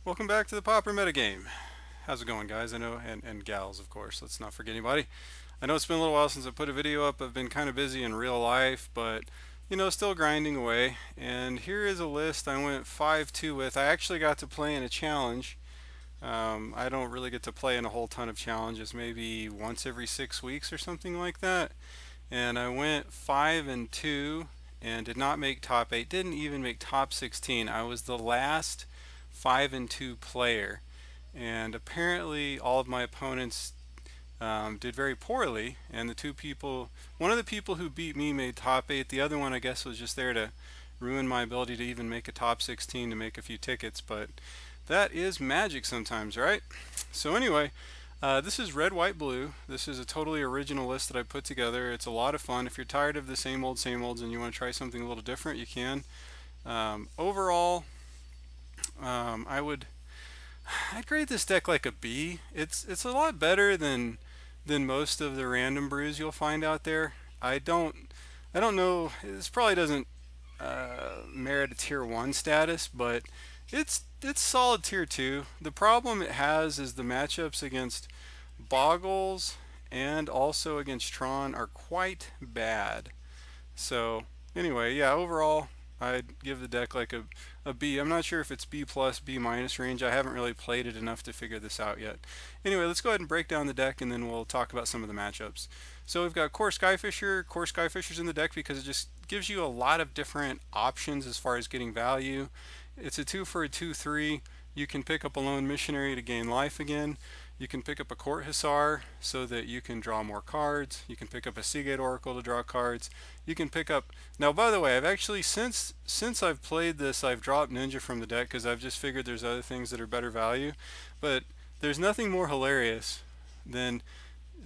Welcome back to the Popper Metagame. How's it going, guys? I know, and gals, of course. Let's not forget anybody. I know it's been a little while since I put a video up. I've been kind of busy in real life, but still grinding away. And here is a list I went 5-2 with. I actually got to play in a challenge. I don't really get to play in a whole ton of challenges, maybe once every 6 weeks or something like that. And I went 5-2 and did not make top 8, didn't even make top 16. I was the last 5-2 player, and apparently all of my opponents did very poorly, and one of the people who beat me made top 8. The other one, I guess, was just there to ruin my ability to even make a top 16 to make a few tickets, but that is magic sometimes, right? So anyway, this is red, white, blue. This is a totally original list that I put together. It's a lot of fun. If you're tired of the same olds and you want to try something a little different, you can. Overall, I'd grade this deck like a B. It's a lot better than most of the random brews you'll find out there. I don't know. This probably doesn't merit a tier 1 status, but it's solid tier 2. The problem it has is the matchups against Boggles and also against Tron are quite bad. So anyway, yeah, overall I'd give the deck like a B. I'm not sure if it's B plus, B minus range. I haven't really played it enough to figure this out yet. Anyway, let's go ahead and break down the deck and then we'll talk about some of the matchups. So we've got Core Skyfisher. Core Skyfisher's in the deck because it just gives you a lot of different options as far as getting value. It's a 2 for a 2/3. You can pick up a Lone Missionary to gain life again. You can pick up a Court Hussar so that you can draw more cards. You can pick up a Seagate Oracle to draw cards. You can pick up... Now, by the way, I've actually, since I've played this, I've dropped Ninja from the deck because I've just figured there's other things that are better value. But there's nothing more hilarious than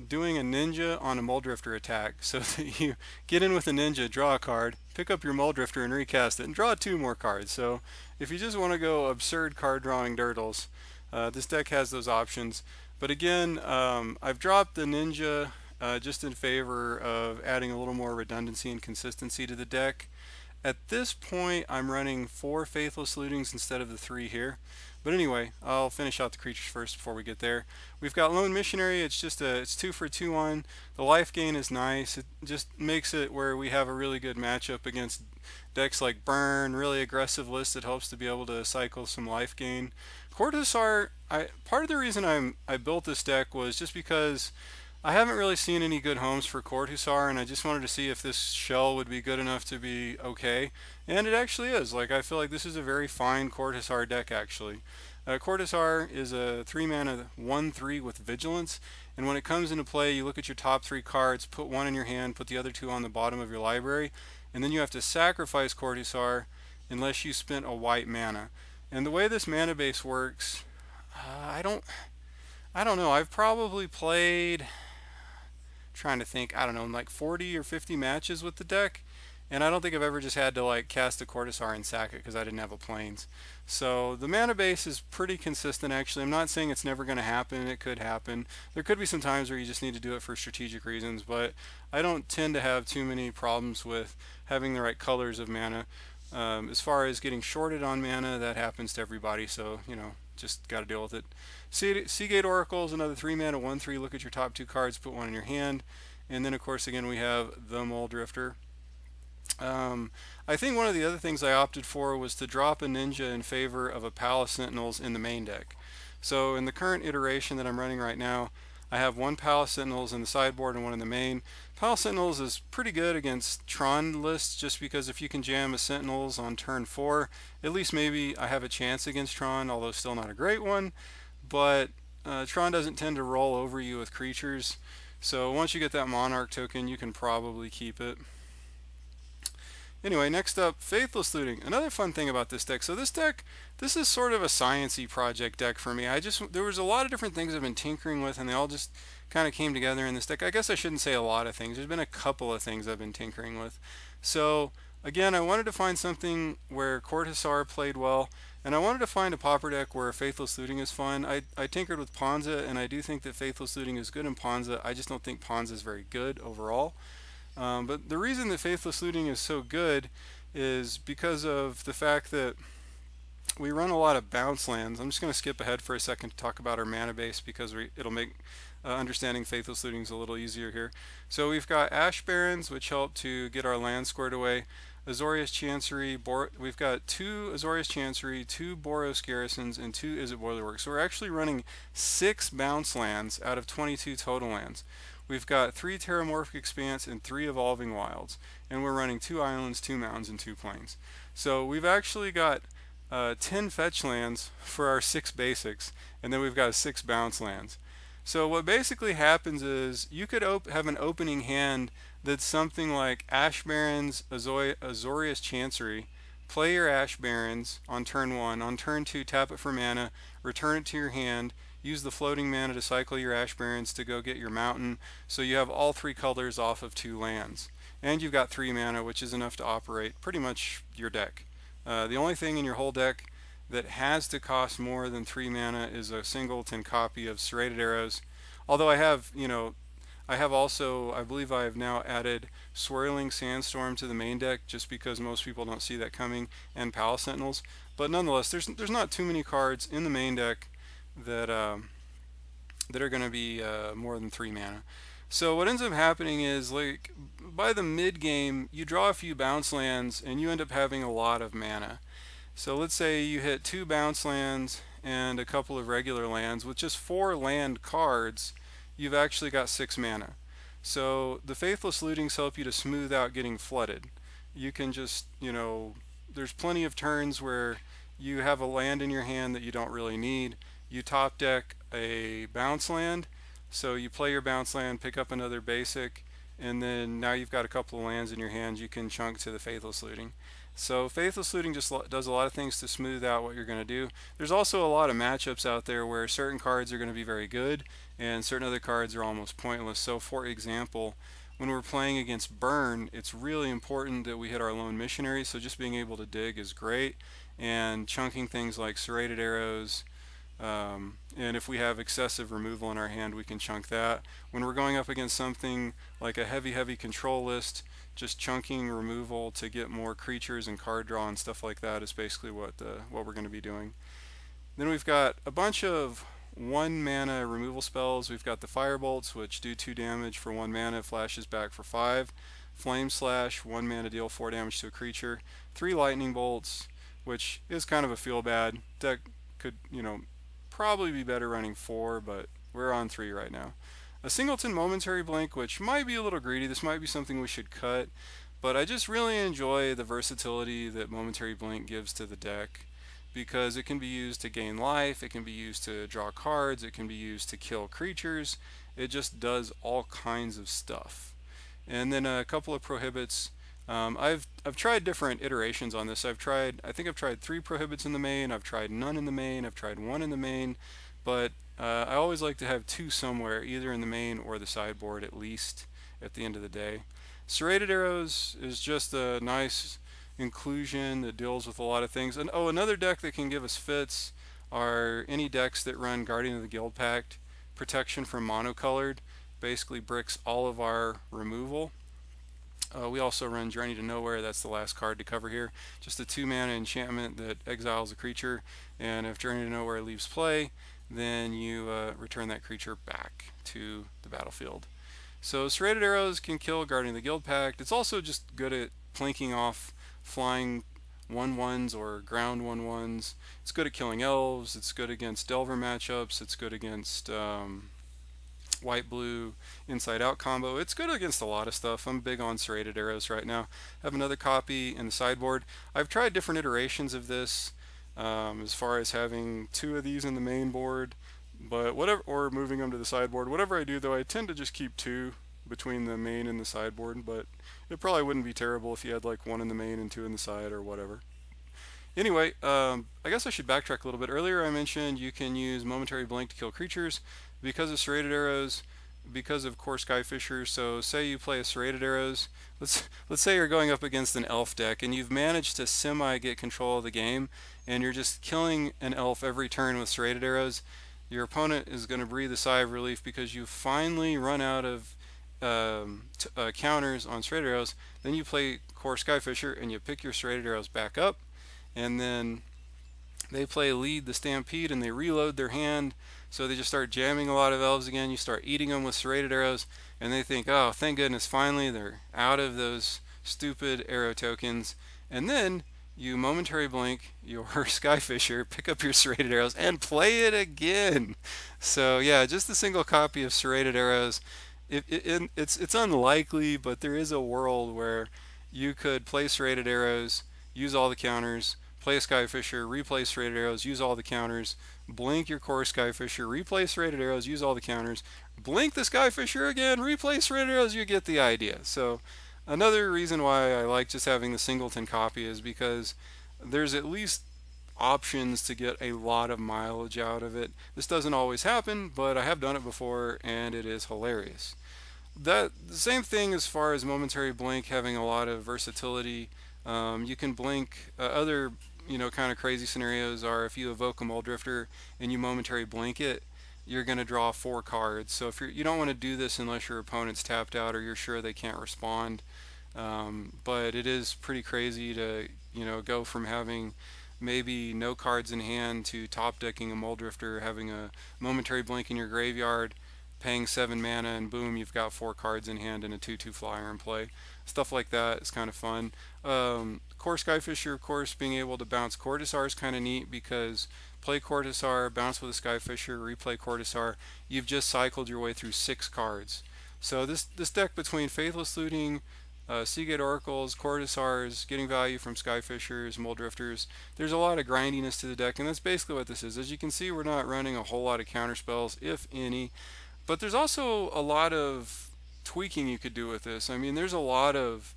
doing a Ninja on a Muldrifter attack so that you get in with a Ninja, draw a card, pick up your Muldrifter and recast it, and draw 2 more cards. So if you just want to go absurd card drawing dirtles, this deck has those options. But again, I've dropped the Ninja just in favor of adding a little more redundancy and consistency to the deck. At this point, I'm running 4 Faithless Lootings instead of the 3 here. But anyway, I'll finish out the creatures first before we get there. We've got Lone Missionary. It's 2 for 2/1. The life gain is nice. It just makes it where we have a really good matchup against decks like Burn, really aggressive list that helps to be able to cycle some life gain. Court Hussar, part of the reason I built this deck was just because I haven't really seen any good homes for Court Hussar, and I just wanted to see if this shell would be good enough to be okay. And it actually is. Like, I feel like this is a very fine Court Hussar deck, actually. Court Hussar is a 3-mana 1/3 with Vigilance, and when it comes into play, you look at your top 3 cards, put 1 in your hand, put the other 2 on the bottom of your library, and then you have to sacrifice Court Hussar unless you spent a white mana. And the way this mana base works, I don't know. I've probably played, trying to think, I don't know, like 40 or 50 matches with the deck, and I don't think I've ever just had to like cast a Court Hussar and sack it because I didn't have a plains. So the mana base is pretty consistent, actually. I'm not saying it's never going to happen. It could happen. There could be some times where you just need to do it for strategic reasons, but I don't tend to have too many problems with having the right colors of mana. As far as getting shorted on mana, that happens to everybody, so just got to deal with it. Seagate Oracle is another 3-mana 1/3. Look at your top 2 cards, put 1 in your hand, and then of course again we have the Muldrifter. I think one of the other things I opted for was to drop a Ninja in favor of a Palace Sentinels in the main deck. So in the current iteration that I'm running right now, I have 1 Palace Sentinels in the sideboard and 1 in the main. Palace Sentinels is pretty good against Tron lists just because if you can jam a Sentinels on turn 4, at least maybe I have a chance against Tron, although still not a great one. But Tron doesn't tend to roll over you with creatures. So once you get that Monarch token, you can probably keep it. Anyway, next up, Faithless Looting. Another fun thing about this deck. So this deck, this is sort of a sciencey project deck for me. There was a lot of different things I've been tinkering with, and they all just kind of came together in this deck. I guess I shouldn't say a lot of things. There's been a couple of things I've been tinkering with. So again, I wanted to find something where Court Hussar played well, and I wanted to find a pauper deck where Faithless Looting is fun. I tinkered with Ponza, and I do think that Faithless Looting is good in Ponza. I just don't think Ponza is very good overall. But the reason that Faithless Looting is so good is because of the fact that we run a lot of bounce lands. I'm just going to skip ahead for a second to talk about our mana base because it'll make understanding Faithless Looting a little easier here. So we've got Ash Barrens, which help to get our land squared away. Azorius Chancery, we've got 2 Azorius Chancery, 2 Boros Garrisons, and 2 Izzet Boilerworks. So we're actually running 6 bounce lands out of 22 total lands. We've got 3 Terramorphic Expanse and 3 Evolving Wilds. And we're running 2 islands, 2 mountains, and 2 plains. So we've actually got 10 fetch lands for our 6 basics, and then we've got 6 bounce lands. So what basically happens is you could have an opening hand that's something like Ash Barrens, Azorius Chancery, play your Ash Barrens on turn 1, on turn 2 tap it for mana, return it to your hand, use the floating mana to cycle your Ash Barrens to go get your mountain, so you have all 3 colors off of 2 lands. And you've got 3 mana, which is enough to operate pretty much your deck. The only thing in your whole deck that has to cost more than 3 mana is a singleton copy of Serrated Arrows. Although I have, I have also, I believe I have now added Swirling Sandstorm to the main deck just because most people don't see that coming, and Palace Sentinels. But nonetheless, there's not too many cards in the main deck that that are going to be more than 3 mana. So what ends up happening is, like, by the mid game, you draw a few bounce lands and you end up having a lot of mana. So let's say you hit 2 bounce lands and a couple of regular lands. With just 4 land cards, you've actually got 6 mana. So the Faithless Lootings help you to smooth out getting flooded. You can just, there's plenty of turns where you have a land in your hand that you don't really need. You top deck a bounce land. So you play your bounce land, pick up another basic, and then now you've got a couple of lands in your hand you can chunk to the Faithless Looting. So Faithless Looting just does a lot of things to smooth out what you're going to do. There's also a lot of matchups out there where certain cards are going to be very good and certain other cards are almost pointless. So for example, when we're playing against Burn, it's really important that we hit our lone missionary, so just being able to dig is great, and chunking things like Serrated Arrows, and if we have excessive removal in our hand, we can chunk that. When we're going up against something like a heavy control list, just chunking removal to get more creatures and card draw and stuff like that is basically what we're going to be doing. Then we've got a bunch of 1 mana removal spells. We've got the Firebolts, which do 2 damage for 1 mana, flashes back for 5. Flame Slash, 1 mana, deal 4 damage to a creature. 3 Lightning Bolts, which is kind of a feel bad. Deck could, probably be better running 4, but we're on 3 right now. A singleton Momentary Blink, which might be a little greedy. This might be something we should cut, but I just really enjoy the versatility that Momentary Blink gives to the deck, because it can be used to gain life, it can be used to draw cards, it can be used to kill creatures. It just does all kinds of stuff. And then a couple of prohibits. I've tried different iterations on this. I think I've tried 3 prohibits in the main, I've tried none in the main, I've tried 1 in the main, but I always like to have 2 somewhere, either in the main or the sideboard at least at the end of the day. Serrated Arrows is just a nice inclusion that deals with a lot of things. And another deck that can give us fits are any decks that run Guardian of the Guild Pact. Protection from monocolored basically bricks all of our removal. We also run Journey to Nowhere. That's the last card to cover here. Just a 2 mana enchantment that exiles a creature, and if Journey to Nowhere leaves play, then you return that creature back to the battlefield. So Serrated Arrows can kill Guardian of the Guild Pact. It's also just good at plinking off flying 1/1s or ground 1/1s. It's good at killing elves. It's good against Delver matchups. It's good against white-blue inside-out combo. It's good against a lot of stuff. I'm big on Serrated Arrows right now. I have another copy in the sideboard. I've tried different iterations of this, as far as having 2 of these in the main board, but whatever, or moving them to the sideboard. Whatever I do, though, I tend to just keep 2 between the main and the sideboard, but it probably wouldn't be terrible if you had like 1 in the main and 2 in the side or whatever. Anyway, I guess I should backtrack a little bit. Earlier I mentioned you can use Momentary Blink to kill creatures because of Serrated Arrows, because of Core Skyfisher. So say you play a Serrated Arrows, let's say you're going up against an elf deck and you've managed to semi get control of the game and you're just killing an elf every turn with Serrated Arrows. Your opponent is going to breathe a sigh of relief because you finally run out of counters on Serrated Arrows. Then you play Core Skyfisher and you pick your Serrated Arrows back up, and then They play Lead the Stampede and they reload their hand, so they just start jamming a lot of elves again. You start eating them with serrated arrows, and they think, oh, thank goodness, finally they're out of those stupid arrow tokens. And then you momentary blink your Skyfisher, pick up your serrated arrows, and play it again. So yeah, just a single copy of serrated arrows. It's unlikely, but there is a world where you could play serrated arrows, use all the counters, play a Skyfisher, replay serrated arrows, use all the counters, blink your core Skyfisher, replay serrated arrows, use all the counters, blink the Skyfisher again, replay serrated arrows, you get the idea. So another reason why I like just having the singleton copy is because there's at least options to get a lot of mileage out of it. This doesn't always happen, but I have done it before and it is hilarious. That the same thing as far as momentary blink having a lot of versatility. You can blink other kind of crazy scenarios are if you evoke a Mole Drifter and you momentary blink it, you're going to draw 4 cards. So if you don't want to do this unless your opponent's tapped out or you're sure they can't respond. But it is pretty crazy to go from having maybe no cards in hand to top decking a Mole Drifter, having a momentary blink in your graveyard, paying 7 mana, and boom, you've got 4 cards in hand and a 2/2 flyer in play. Stuff like that is kind of fun. Core Skyfisher, of course, being able to bounce Cortisar is kind of neat because play Cortisar, bounce with a Skyfisher, replay Cortisar. You've just cycled your way through 6 cards. So this deck between Faithless Looting, Seagate Oracles, Cortisars, getting value from Skyfishers, Mole Drifters. There's a lot of grindiness to the deck, and that's basically what this is. As you can see, we're not running a whole lot of counter spells, if any. But there's also a lot of tweaking you could do with this. I mean, there's a lot of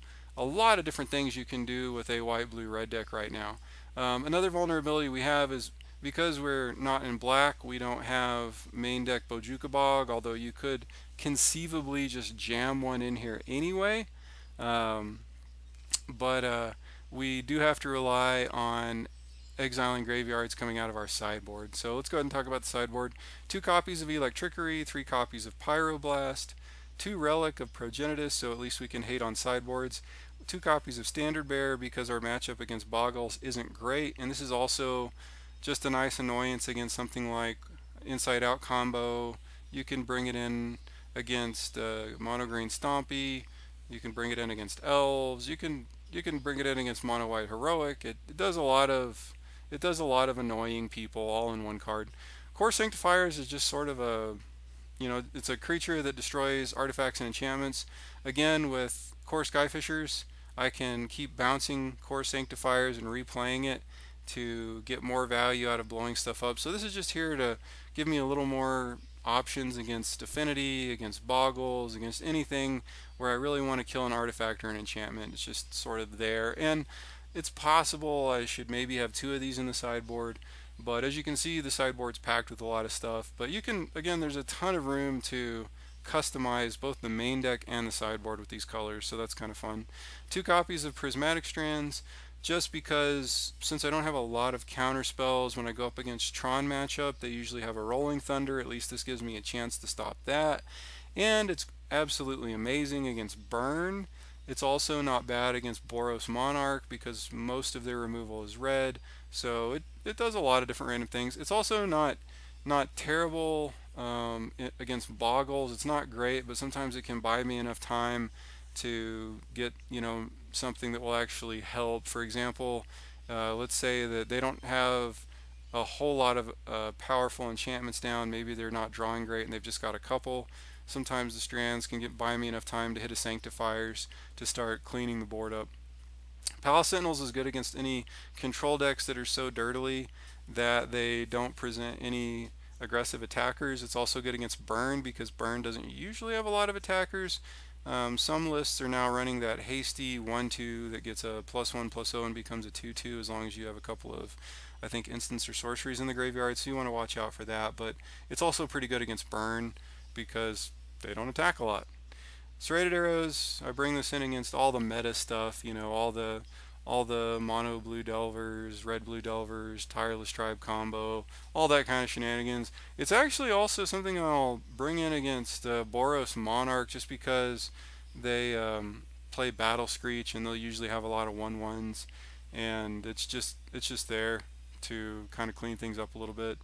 different things you can do with a white, blue, red deck right now. Another vulnerability we have is because we're not in black, we don't have main deck Bojuka Bog, although you could conceivably just jam one in here anyway. Um, but we do have to rely on exiling graveyards coming out of our sideboard. So let's go ahead and talk about the sideboard. 2 copies of Electrickery, 3 copies of Pyroblast, 2 Relic of Progenitus, so at least we can hate on sideboards, 2 copies of Standard Bearer because our matchup against Boggles isn't great, and this is also just a nice annoyance against something like Inside Out combo. You can bring it in against Mono Green Stompy, you can bring it in against Elves, you can bring it in against Mono White Heroic. It does a lot of annoying people all in one card. Core Sanctifiers is just sort of it's a creature that destroys artifacts and enchantments. Again, with Core Skyfishers, I can keep bouncing Core Sanctifiers and replaying it to get more value out of blowing stuff up. So this is just here to give me a little more options against Affinity, against Boggles, against anything where I really want to kill an artifact or an enchantment. It's just sort of there. And it's possible I should maybe have 2 of these in the sideboard, but as you can see, the sideboard's packed with a lot of stuff. But you can, again, there's a ton of room to customize both the main deck and the sideboard with these colors, so that's kind of fun. 2 copies of Prismatic Strands, just because since I don't have a lot of counter spells when I go up against Tron matchup, they usually have a Rolling Thunder. At least this gives me a chance to stop that. And it's absolutely amazing against Burn. It's also not bad against Boros Monarch because most of their removal is red. So it does a lot of different random things. It's also not terrible against Boggles. It's not great, but sometimes it can buy me enough time to get something that will actually help. For example, let's say that they don't have a whole lot of powerful enchantments down. Maybe they're not drawing great and they've just got a couple. Sometimes the strands can buy me enough time to hit a Sanctifiers to start cleaning the board up. Palace Sentinels is good against any control decks that are so dirtily that they don't present any aggressive attackers. It's also good against Burn because Burn doesn't usually have a lot of attackers. Some lists are now running that hasty 1/2 that gets a +1/+0 and becomes a 2/2 as long as you have a couple of, I think, instants or sorceries in the graveyard, so you want to watch out for that. But it's also pretty good against Burn because they don't attack a lot. Serrated Arrows, I bring this in against all the meta stuff, all the mono blue delvers, red blue delvers, tireless tribe combo, all that kind of shenanigans. It's actually also something I'll bring in against Boros Monarch just because they play Battle Screech and they'll usually have a lot of 1/1s, and it's just there to kind of clean things up a little bit.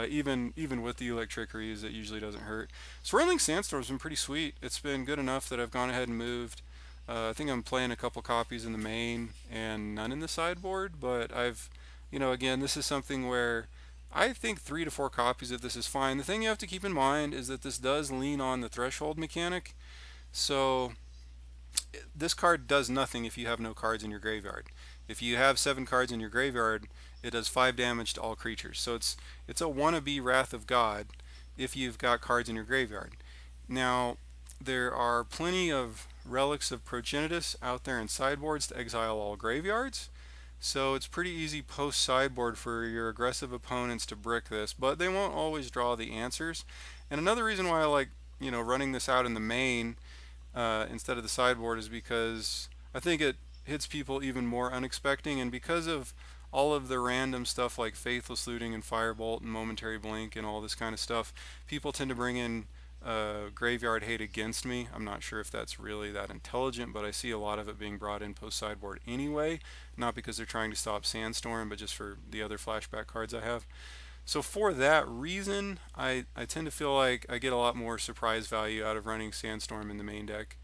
Even with the electrickeries, it usually doesn't hurt. Swirling Sandstorm's been pretty sweet. It's been good enough that I've gone ahead and moved. I think I'm playing a couple copies in the main and none in the sideboard, but again, this is something where I think 3 to 4 copies of this is fine. The thing you have to keep in mind is that this does lean on the threshold mechanic. So this card does nothing if you have no cards in your graveyard. If you have 7 cards in your graveyard, it does 5 damage to all creatures. So it's a wannabe Wrath of God if you've got cards in your graveyard. Now, there are plenty of relics of Progenitus out there in sideboards to exile all graveyards. So it's pretty easy post sideboard for your aggressive opponents to brick this, but they won't always draw the answers. And another reason why I like, running this out in the main instead of the sideboard is because I think it hits people even more unexpected, and because of all of the random stuff like Faithless Looting and Firebolt and Momentary Blink and all this kind of stuff, people tend to bring in graveyard hate against me. I'm not sure if that's really that intelligent, but I see a lot of it being brought in post sideboard anyway, not because they're trying to stop Sandstorm, but just for the other flashback cards I have. So for that reason, I tend to feel like I get a lot more surprise value out of running Sandstorm in the main deck.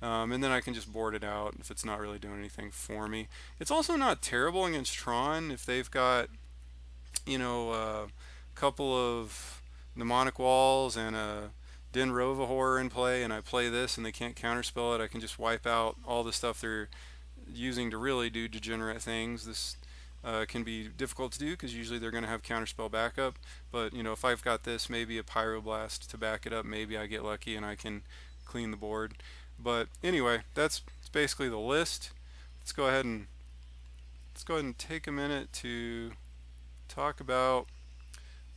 And then I can just board it out if it's not really doing anything for me. It's also not terrible against Tron if they've got, a couple of Mnemonic Walls and a Den Rova Horror in play, and I play this and they can't counterspell it. I can just wipe out all the stuff they're using to really do degenerate things. This can be difficult to do because usually they're going to have counterspell backup. But if I've got this, maybe a Pyroblast to back it up, maybe I get lucky and I can clean the board. But anyway, that's basically the list. Let's go ahead and take a minute to talk about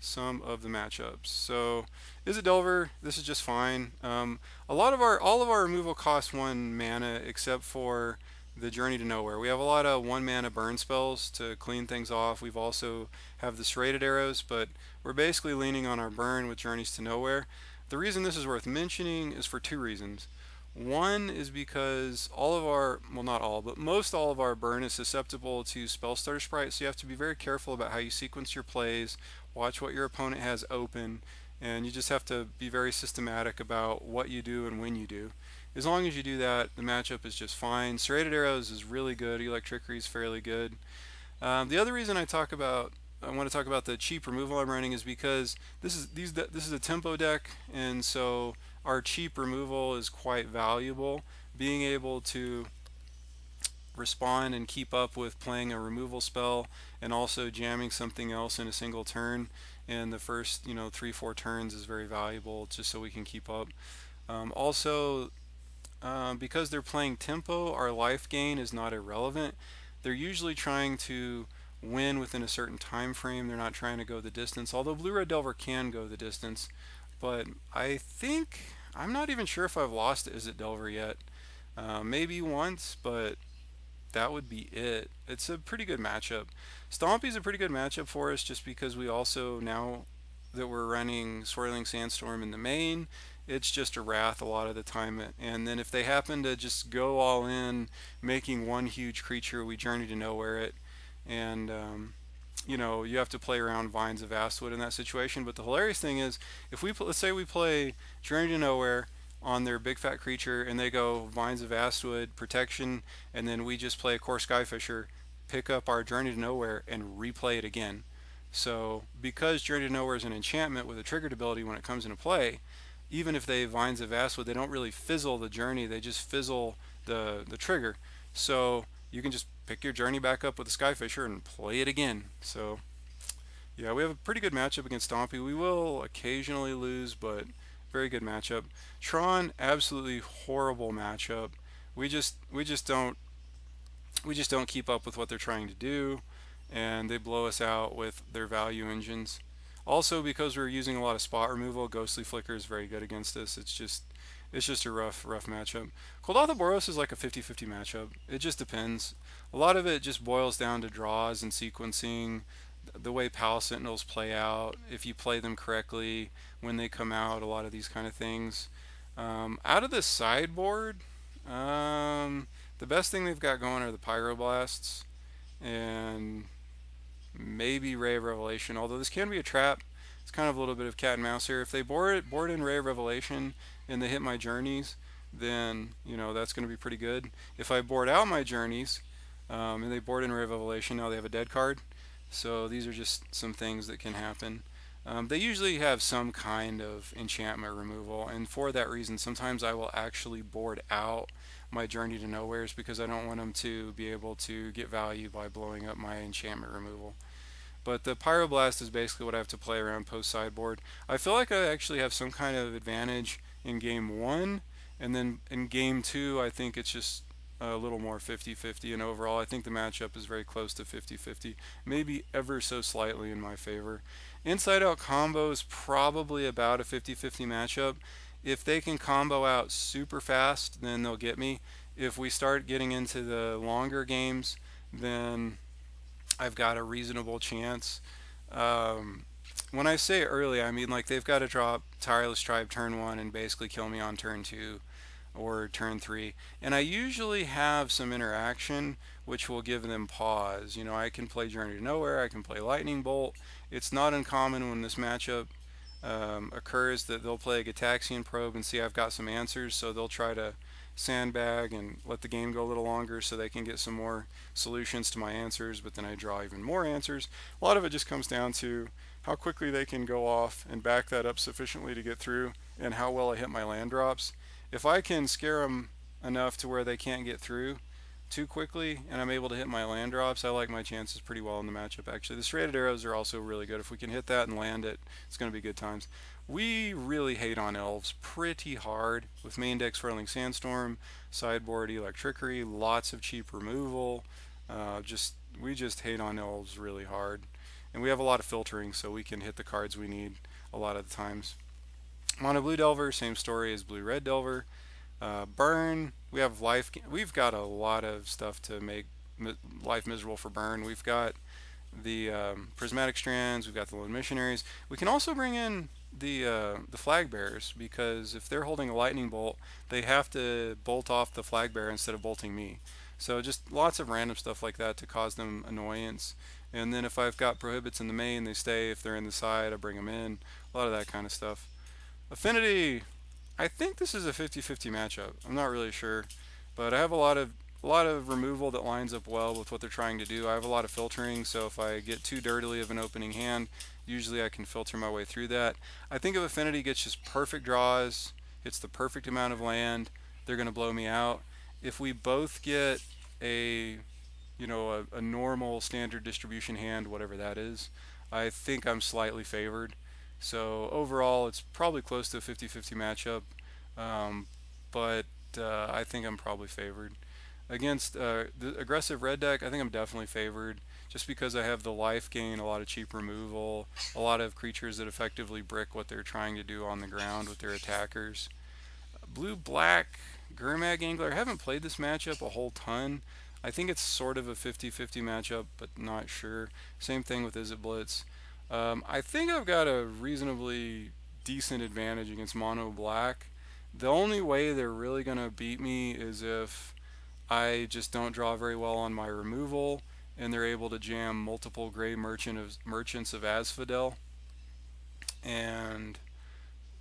some of the matchups. So, Izzet Delver, this is just fine. All of our removal costs 1 mana except for the Journey to Nowhere. We have a lot of 1 mana burn spells to clean things off. We've also have the Serrated Arrows, but we're basically leaning on our burn with Journeys to Nowhere. The reason this is worth mentioning is for 2 reasons. One is because all of our, well, not all, but most all of our burn is susceptible to Spellstarter Sprite, so you have to be very careful about how you sequence your plays, watch what your opponent has open, and you just have to be very systematic about what you do and when you do. As long as you do that, the matchup is just fine. Serrated Arrows is really good. Electrickery is fairly good. The other reason I want to talk about the cheap removal I'm running is because this is a tempo deck, and so our cheap removal is quite valuable. Being able to respond and keep up with playing a removal spell and also jamming something else in a single turn in the first 3-4 turns is very valuable, just so we can keep up. Also, because they're playing tempo, our life gain is not irrelevant. They're usually trying to win within a certain time frame. They're not trying to go the distance, although Blue-Red Delver can go the distance. But I'm not even sure if I've lost to Izzet Delver yet. Maybe once, but that would be it. It's a pretty good matchup. Stompy's a pretty good matchup for us just because we also, now that we're running Swirling Sandstorm in the main, it's just a Wrath a lot of the time. And then if they happen to just go all in, making one huge creature, we Journey to Nowhere it. And, you have to play around Vines of Vastwood in that situation. But the hilarious thing is, if let's say we play Journey to Nowhere on their big fat creature and they go Vines of Vastwood, Protection, and then we just play a Core Skyfisher, pick up our Journey to Nowhere and replay it again. So because Journey to Nowhere is an enchantment with a triggered ability when it comes into play, even if they Vines of Vastwood, they don't really fizzle the journey, they just fizzle the trigger. So you can just pick your journey back up with the Skyfisher and play it again. So yeah, we have a pretty good matchup against Stompy. We will occasionally lose, but very good matchup. Tron, absolutely horrible matchup. We just don't keep up with what they're trying to do, and they blow us out with their value engines. Also, because we're using a lot of spot removal, Ghostly Flicker is very good against us. It's just a rough matchup. Kuldotha Boros is like a 50-50 matchup. It just depends. A lot of it just boils down to draws and sequencing, the way Pal Sentinels play out, if you play them correctly, when they come out, a lot of these kind of things. Out of the sideboard, the best thing they've got going are the Pyroblasts, and maybe Ray of Revelation, although this can be a trap. It's kind of a little bit of cat and mouse here. If they board in Ray of Revelation and they hit my journeys, then that's going to be pretty good. If I board out my journeys and they board in Ray of Revelation, now they have a dead card. So these are just some things that can happen. They usually have some kind of enchantment removal, and for that reason, sometimes I will actually board out my Journey to Nowheres because I don't want them to be able to get value by blowing up my enchantment removal. But the Pyroblast is basically what I have to play around post sideboard. I feel like I actually have some kind of advantage in game 1, and then in game 2 I think it's just a little more 50-50, and overall I think the matchup is very close to 50-50, maybe ever so slightly in my favor. Inside out combo is probably about a 50-50 matchup. If they can combo out super fast, then they'll get me. If we start getting into the longer games, then I've got a reasonable chance. When I say early, I mean like they've got to drop Tireless Tribe turn 1 and basically kill me on turn 2 or turn 3. And I usually have some interaction which will give them pause. I can play Journey to Nowhere, I can play Lightning Bolt. It's not uncommon when this matchup occurs that they'll play a Gitaxian Probe and see I've got some answers, so they'll try to sandbag and let the game go a little longer so they can get some more solutions to my answers, but then I draw even more answers. A lot of it just comes down to how quickly they can go off and back that up sufficiently to get through, and how well I hit my land drops. If I can scare them enough to where they can't get through too quickly and I'm able to hit my land drops, I like my chances pretty well in the matchup actually. The serrated arrows are also really good. If we can hit that and land it, it's going to be good times. We really hate on elves pretty hard with main deck Swirling Sandstorm, sideboard Electrickery, lots of cheap removal. We just hate on elves really hard. And we have a lot of filtering, so we can hit the cards we need a lot of the times. Mono Blue Delver, same story as Blue Red Delver. Burn, we have life. We've got a lot of stuff to make life miserable for burn. We've got the Prismatic Strands, we've got the Lone Missionaries. We can also bring in the Flag Bearers, because if they're holding a Lightning Bolt, they have to bolt off the Flag Bearer instead of bolting me. So just lots of random stuff like that to cause them annoyance. And then if I've got Prohibits in the main, they stay. If they're in the side, I bring them in. A lot of that kind of stuff. Affinity, I think this is a 50-50 matchup. I'm not really sure, but I have a lot of removal that lines up well with what they're trying to do. I have a lot of filtering, so if I get too dirtily of an opening hand, usually I can filter my way through that. I think if Affinity gets just perfect draws, hits the perfect amount of land, they're going to blow me out. If we both get a normal standard distribution hand, whatever that is, I think I'm slightly favored. So overall, it's probably close to a 50-50 matchup, but I think I'm probably favored. Against the aggressive red deck, I think I'm definitely favored, just because I have the life gain, a lot of cheap removal, a lot of creatures that effectively brick what they're trying to do on the ground with their attackers. Blue-black Gurmag Angler, I haven't played this matchup a whole ton. I think it's sort of a 50-50 matchup, but not sure. Same thing with Izzet Blitz. I think I've got a reasonably decent advantage against Mono Black. The only way they're really going to beat me is if I just don't draw very well on my removal and they're able to jam multiple Grey Merchants of Asphodel and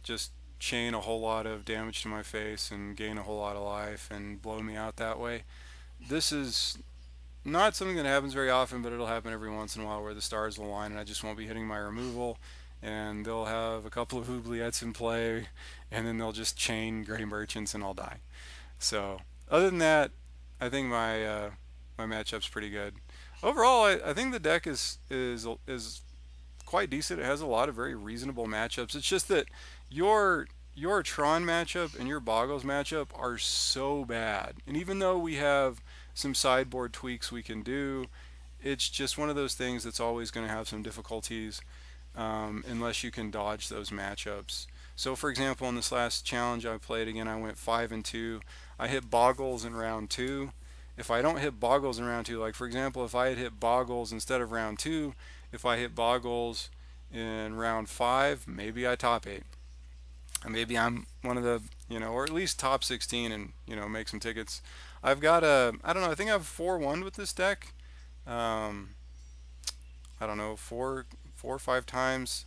just chain a whole lot of damage to my face and gain a whole lot of life and blow me out that way. This is not something that happens very often, but it'll happen every once in a while where the stars will align and I just won't be hitting my removal, and they'll have a couple of Oubliettes in play, and then they'll just chain Grey Merchants and I'll die. So other than that, I think my matchup's pretty good. Overall, I think the deck is quite decent. It has a lot of very reasonable matchups. It's just that your Tron matchup and your Boggles matchup are so bad. And even though we have some sideboard tweaks we can do, it's just one of those things that's always going to have some difficulties unless you can dodge those matchups. So for example, in this last challenge I played, again, I went 5-2. I hit Boggles in round 2. If I don't hit Boggles in round 2, like for example, if I had hit Boggles instead of round 2, if I hit Boggles in round 5, maybe I top 8. And maybe I'm one of the, or at least top 16 and, make some tickets. I've got I don't know, I think I have 4-1 with this deck. I don't know, four or five times.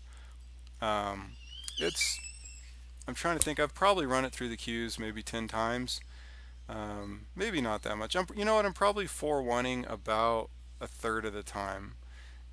Um, it's I'm trying to think. I've probably run it through the queues maybe 10 times. Maybe not that much. You know what? I'm probably 4-1ing about a third of the time,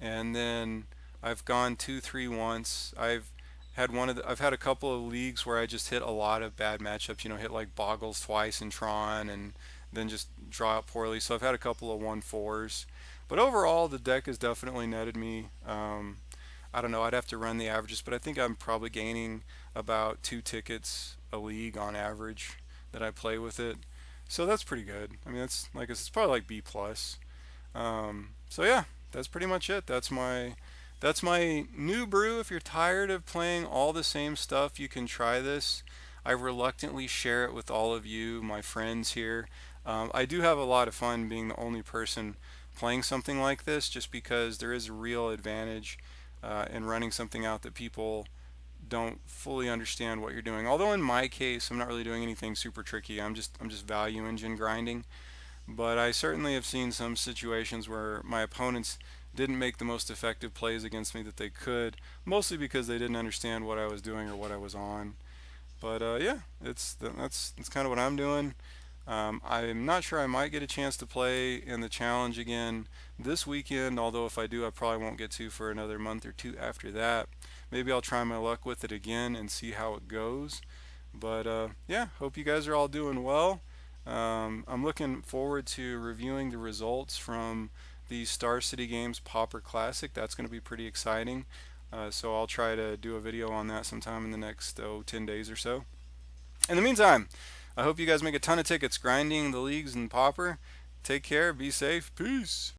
and then I've gone 2-3 once. I've had a couple of leagues where I just hit a lot of bad matchups. You know, hit like Boggles twice in Tron, and then just draw out poorly. So I've had a couple of 1-4s, but overall the deck has definitely netted me. I don't know. I'd have to run the averages, but I think I'm probably gaining about 2 tickets a league on average that I play with it. So that's pretty good. I mean, that's like it's probably like B plus. So yeah, that's pretty much it. That's my new brew. If you're tired of playing all the same stuff, you can try this. I reluctantly share it with all of you, my friends here. I do have a lot of fun being the only person playing something like this, just because there is a real advantage in running something out that people don't fully understand what you're doing. Although in my case, I'm not really doing anything super tricky. I'm just value engine grinding. But I certainly have seen some situations where my opponents didn't make the most effective plays against me that they could, mostly because they didn't understand what I was doing or what I was on. But yeah, that's kind of what I'm doing. I'm not sure I might get a chance to play in the challenge again this weekend, although if I do, I probably won't get to for another month or two after that. Maybe I'll try my luck with it again and see how it goes. But yeah, hope you guys are all doing well. I'm looking forward to reviewing the results from the Star City Games Pauper Classic. That's going to be pretty exciting. So I'll try to do a video on that sometime in the next 10 days or so. In the meantime, I hope you guys make a ton of tickets grinding the leagues and Pauper. Take care, be safe, peace.